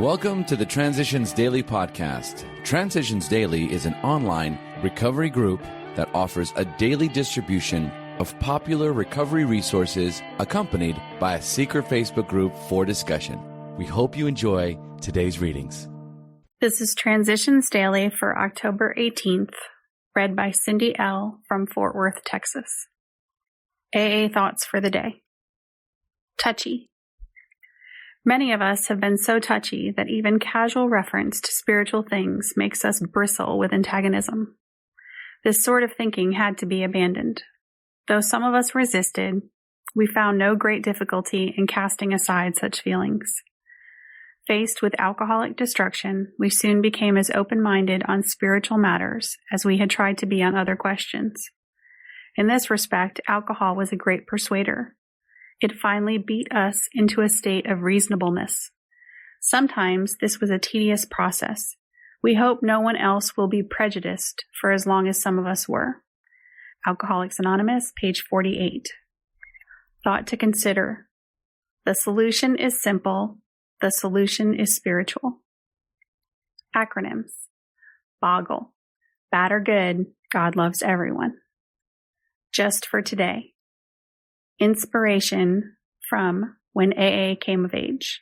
Welcome to the Transitions Daily podcast. Transitions Daily is an online recovery group that offers a daily distribution of popular recovery resources accompanied by a secret Facebook group for discussion. We hope you enjoy today's readings. This is Transitions Daily for October 18th, read by Cindy L. from Fort Worth, Texas. AA Thoughts for the Day. Touchy. Many of us have been so touchy that even casual reference to spiritual things makes us bristle with antagonism. This sort of thinking had to be abandoned. Though some of us resisted, we found no great difficulty in casting aside such feelings. Faced with alcoholic destruction, we soon became as open-minded on spiritual matters as we had tried to be on other questions. In this respect, alcohol was a great persuader. It finally beat us into a state of reasonableness. Sometimes this was a tedious process. We hope no one else will be prejudiced for as long as some of us were. Alcoholics Anonymous, page 48. Thought to consider. The solution is simple. The solution is spiritual. Acronyms. BOGGLE. Bad or good, God loves everyone. Just for today. Inspiration from When AA Came of Age.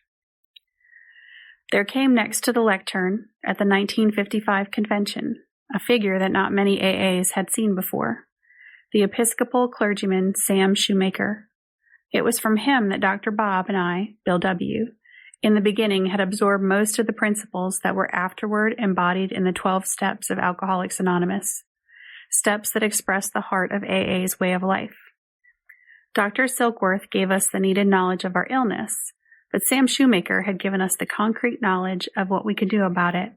There came next to the lectern at the 1955 convention a figure that not many AAs had seen before, the Episcopal clergyman Sam Shoemaker. It was from him that Dr. Bob and I, Bill W., in the beginning had absorbed most of the principles that were afterward embodied in the 12 steps of Alcoholics Anonymous, steps that express the heart of AA's way of life. Dr. Silkworth gave us the needed knowledge of our illness, but Sam Shoemaker had given us the concrete knowledge of what we could do about it.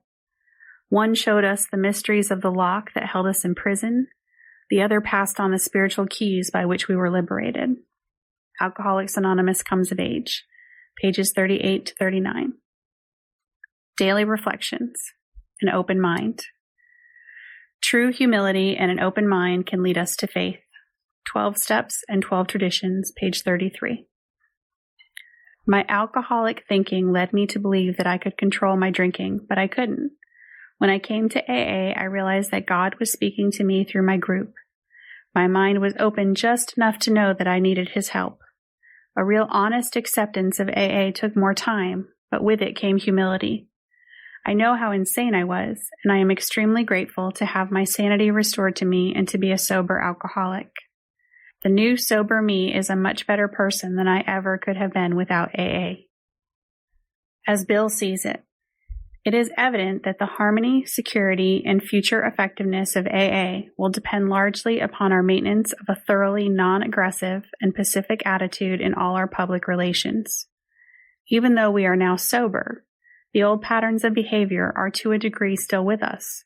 One showed us the mysteries of the lock that held us in prison. The other passed on the spiritual keys by which we were liberated. Alcoholics Anonymous Comes of Age, pages 38 to 39. Daily Reflections. An open mind. True humility and an open mind can lead us to faith. 12 Steps and 12 Traditions, page 33. My alcoholic thinking led me to believe that I could control my drinking, but I couldn't. When I came to AA, I realized that God was speaking to me through my group. My mind was open just enough to know that I needed His help. A real honest acceptance of AA took more time, but with it came humility. I know how insane I was, and I am extremely grateful to have my sanity restored to me and to be a sober alcoholic. The new sober me is a much better person than I ever could have been without AA. As Bill sees it, it is evident that the harmony, security, and future effectiveness of AA will depend largely upon our maintenance of a thoroughly non-aggressive and pacific attitude in all our public relations. Even though we are now sober, the old patterns of behavior are to a degree still with us,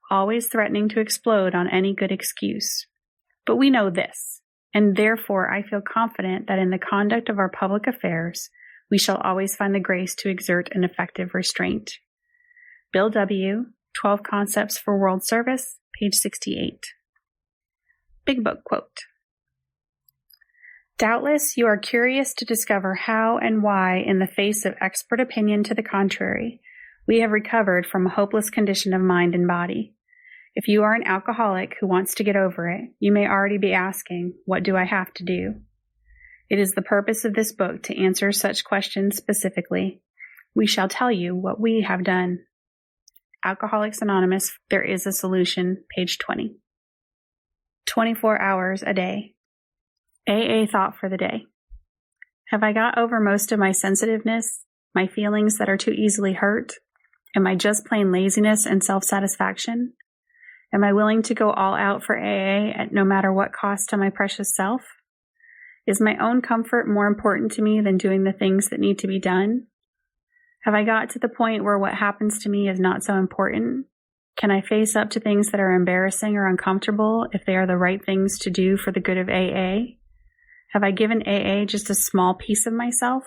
always threatening to explode on any good excuse. But we know this. And therefore, I feel confident that in the conduct of our public affairs, we shall always find the grace to exert an effective restraint. Bill W., 12 Concepts for World Service, page 68. Big Book Quote. Doubtless you are curious to discover how and why, in the face of expert opinion to the contrary, we have recovered from a hopeless condition of mind and body. If you are an alcoholic who wants to get over it, you may already be asking, what do I have to do? It is the purpose of this book to answer such questions specifically. We shall tell you what we have done. Alcoholics Anonymous, There is a Solution, page 20. 24 hours a day. AA Thought for the Day. Have I got over most of my sensitiveness, my feelings that are too easily hurt? Am I just plain laziness and self-satisfaction? Am I willing to go all out for AA at no matter what cost to my precious self? Is my own comfort more important to me than doing the things that need to be done? Have I got to the point where what happens to me is not so important? Can I face up to things that are embarrassing or uncomfortable if they are the right things to do for the good of AA? Have I given AA just a small piece of myself?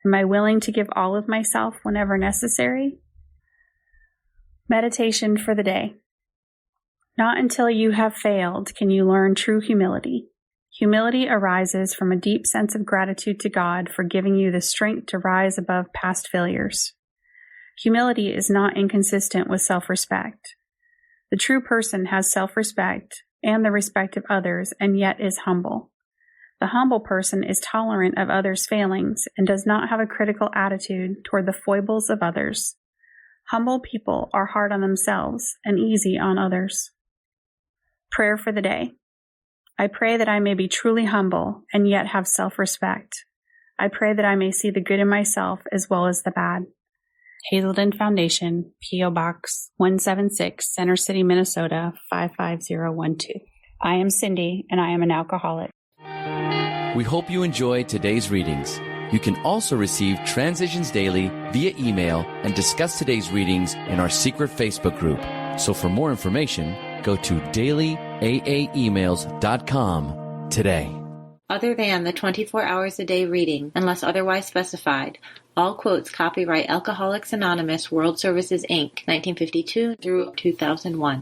Am I willing to give all of myself whenever necessary? Meditation for the day. Not until you have failed can you learn true humility. Humility arises from a deep sense of gratitude to God for giving you the strength to rise above past failures. Humility is not inconsistent with self-respect. The true person has self-respect and the respect of others, and yet is humble. The humble person is tolerant of others' failings and does not have a critical attitude toward the foibles of others. Humble people are hard on themselves and easy on others. Prayer for the day. I pray that I may be truly humble and yet have self-respect. I pray that I may see the good in myself as well as the bad. Hazelden Foundation, P.O. Box 176, Center City, Minnesota 55012. I am Cindy, and I am an alcoholic. We hope you enjoyed today's readings. You can also receive Transitions Daily via email and discuss today's readings in our secret Facebook group. So for more information, go to dailyaaemails.com today. Other than the 24 hours a day reading, unless otherwise specified, all quotes copyright Alcoholics Anonymous World Services, Inc., 1952 through 2001.